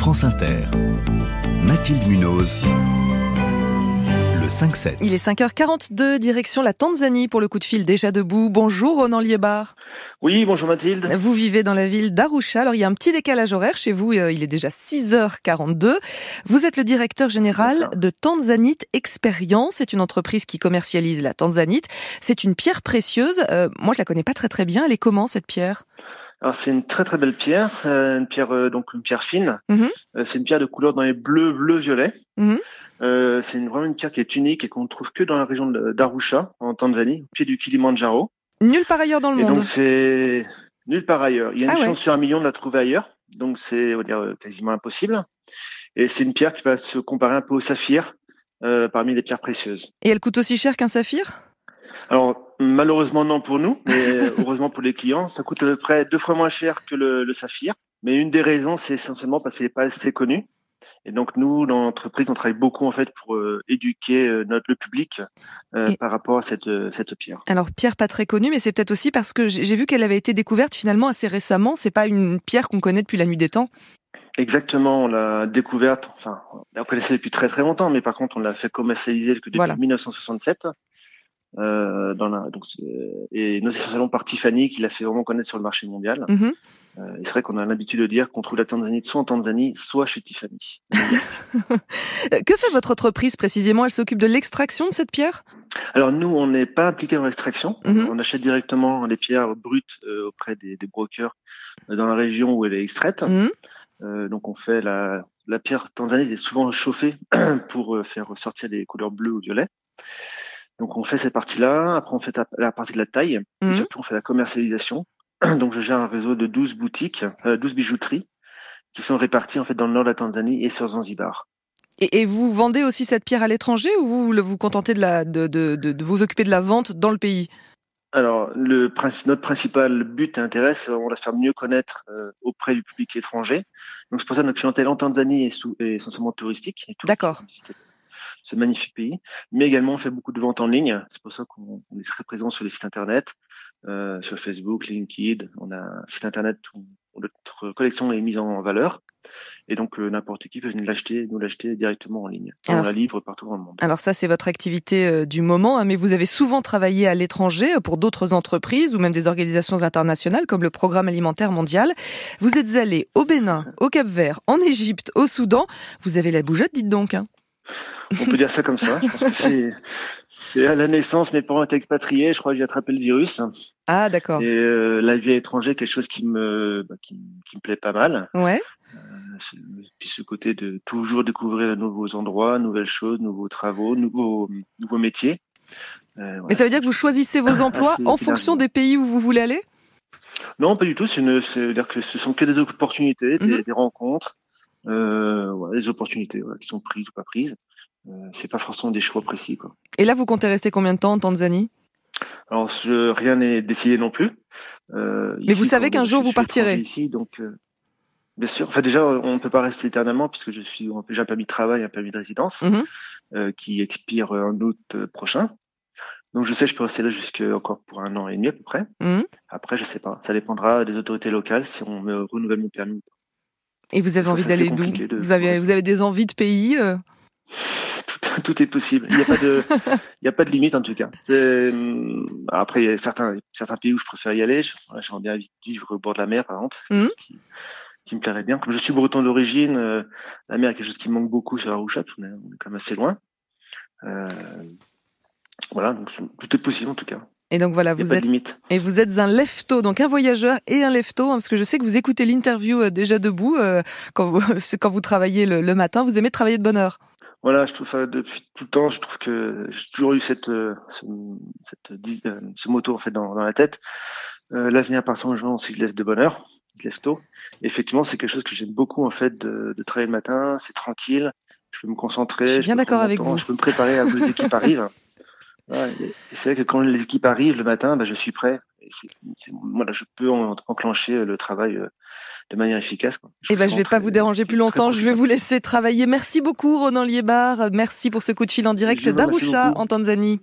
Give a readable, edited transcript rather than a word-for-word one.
France Inter. Mathilde Munoz. Le 5-7. Il est 5h42, direction la Tanzanie pour le coup de fil déjà debout. Bonjour Ronan Liébar. Oui, bonjour Mathilde. Vous vivez dans la ville d'Arusha. Alors il y a un petit décalage horaire chez vous, il est déjà 6h42. Vous êtes le directeur général de Tanzanite Experience. C'est une entreprise qui commercialise la tanzanite. C'est une pierre précieuse. Moi je la connais pas très bien. Elle est comment cette pierre ? Alors c'est une très belle pierre, une pierre fine. C'est une pierre de couleur dans les bleu violet. C'est vraiment une pierre qui est unique et qu'on ne trouve que dans la région d'Arusha en Tanzanie, au pied du Kilimandjaro. Nulle part ailleurs dans le monde. Donc c'est nulle part ailleurs. Il y a une chance sur 1 million de la trouver ailleurs, donc c'est quasiment impossible. Et c'est une pierre qui va se comparer un peu au saphir parmi les pierres précieuses. Et elle coûte aussi cher qu'un saphir ? Alors, malheureusement non pour nous, mais heureusement pour les clients. Ça coûte à peu près 2 fois moins cher que le saphir. Mais une des raisons, c'est essentiellement parce qu'il n'est pas assez connu. Et donc nous, dans l'entreprise, on travaille beaucoup en fait pour éduquer le public par rapport à cette pierre. Alors pierre pas très connue, mais c'est peut-être aussi parce que j'ai vu qu'elle avait été découverte finalement assez récemment. C'est pas une pierre qu'on connaît depuis la nuit des temps. Et Exactement, on l'a découverte. Enfin, on connaissait depuis très longtemps, mais par contre, on l'a fait commercialiser depuis 1967. Et nous essentiellement par Tiffany qui l'a fait vraiment connaître sur le marché mondial. Et c'est vrai qu'on a l'habitude de dire qu'on trouve la tanzanite soit en Tanzanie, soit chez Tiffany. Que fait votre entreprise précisément ? Elle s'occupe de l'extraction de cette pierre ? Alors nous, on n'est pas impliqué dans l'extraction. On achète directement les pierres brutes auprès des brokers dans la région où elle est extraite. Donc on fait la pierre tanzanite est souvent chauffée pour faire sortir des couleurs bleues ou violettes. Donc on fait cette partie-là, après on fait la partie de la taille, et surtout on fait la commercialisation. Donc je gère un réseau de 12 boutiques, 12 bijouteries, qui sont réparties en fait dans le nord de la Tanzanie et sur Zanzibar. Et vous vendez aussi cette pierre à l'étranger ou vous contentez de vous occuper de la vente dans le pays ? Alors notre principal but et intérêt, c'est vraiment de la faire mieux connaître auprès du public étranger. Donc c'est pour ça que notre clientèle en Tanzanie est essentiellement touristique. D'accord. Ce magnifique pays, mais également on fait beaucoup de ventes en ligne. C'est pour ça qu'on est très présent sur les sites internet, sur Facebook, LinkedIn. On a un site internet où notre collection est mise en valeur, et donc n'importe qui peut venir nous l'acheter directement en ligne. On la livre partout dans le monde. Alors ça, c'est votre activité du moment, mais vous avez souvent travaillé à l'étranger pour d'autres entreprises ou même des organisations internationales comme le Programme alimentaire mondial. Vous êtes allé au Bénin, au Cap-Vert, en Égypte, au Soudan. Vous avez la bougeotte, dites donc. On peut dire ça comme ça. Je pense que c'est à la naissance, mes parents étaient expatriés. Je crois que j'ai attrapé le virus. Ah, d'accord. Et la vie à l'étranger, quelque chose qui me plaît pas mal. Ouais. Puis ce côté de toujours découvrir de nouveaux endroits, nouvelles choses, nouveaux travaux, nouveaux métiers. Mais ça veut dire que vous choisissez vos emplois en fonction des pays où vous voulez aller ? Non, pas du tout. C'est-à-dire que ce sont que des opportunités, des rencontres. Des opportunités qui sont prises ou pas prises. C'est pas forcément des choix précis, quoi. Et là, vous comptez rester combien de temps en Tanzanie ? Alors, rien n'est décidé non plus. Mais vous savez qu'un jour vous partirez. Ici, donc bien sûr. Enfin, déjà, on ne peut pas rester éternellement puisque j'ai un permis de travail, un permis de résidence qui expire en août prochain. Donc, je sais que je peux rester là encore pour 1 an et demi à peu près. Après, je sais pas. Ça dépendra des autorités locales si on me renouvelle mon permis ou pas. Et vous avez envie d'aller d'où ? Vous avez des envies de pays Tout est possible. Il n'y a pas de limite en tout cas. Après, il y a certains pays où je préfère y aller. J'aimerais bien vivre au bord de la mer, par exemple. C'est quelque chose qui me plairait bien. Comme je suis breton d'origine, la mer est quelque chose qui me manque beaucoup sur Arusha, parce qu'on est quand même assez loin. Voilà, donc tout est possible en tout cas. Et donc voilà, vous êtes un lefto, donc un voyageur et un lefto, parce que je sais que vous écoutez l'interview déjà debout quand vous travaillez le matin. Vous aimez travailler de bonne heure. Voilà, je trouve ça depuis tout le temps. Je trouve que j'ai toujours eu ce motto en fait dans la tête. L'avenir appartient aux gens s'ils se lèvent de bonne heure, ils se lèvent tôt. Et effectivement, c'est quelque chose que j'aime beaucoup en fait de travailler le matin. C'est tranquille, je peux me concentrer. Je suis bien d'accord avec vous. Je peux me préparer à les équipes arrivent. Ouais, et c'est vrai que quand les équipes arrivent le matin, je suis prêt. Voilà, je peux enclencher le travail de manière efficace. Je vais pas vous déranger plus longtemps. Je vais vous laisser travailler. Merci beaucoup, Ronan Liébar. Merci pour ce coup de fil en direct d'Arusha, en Tanzanie.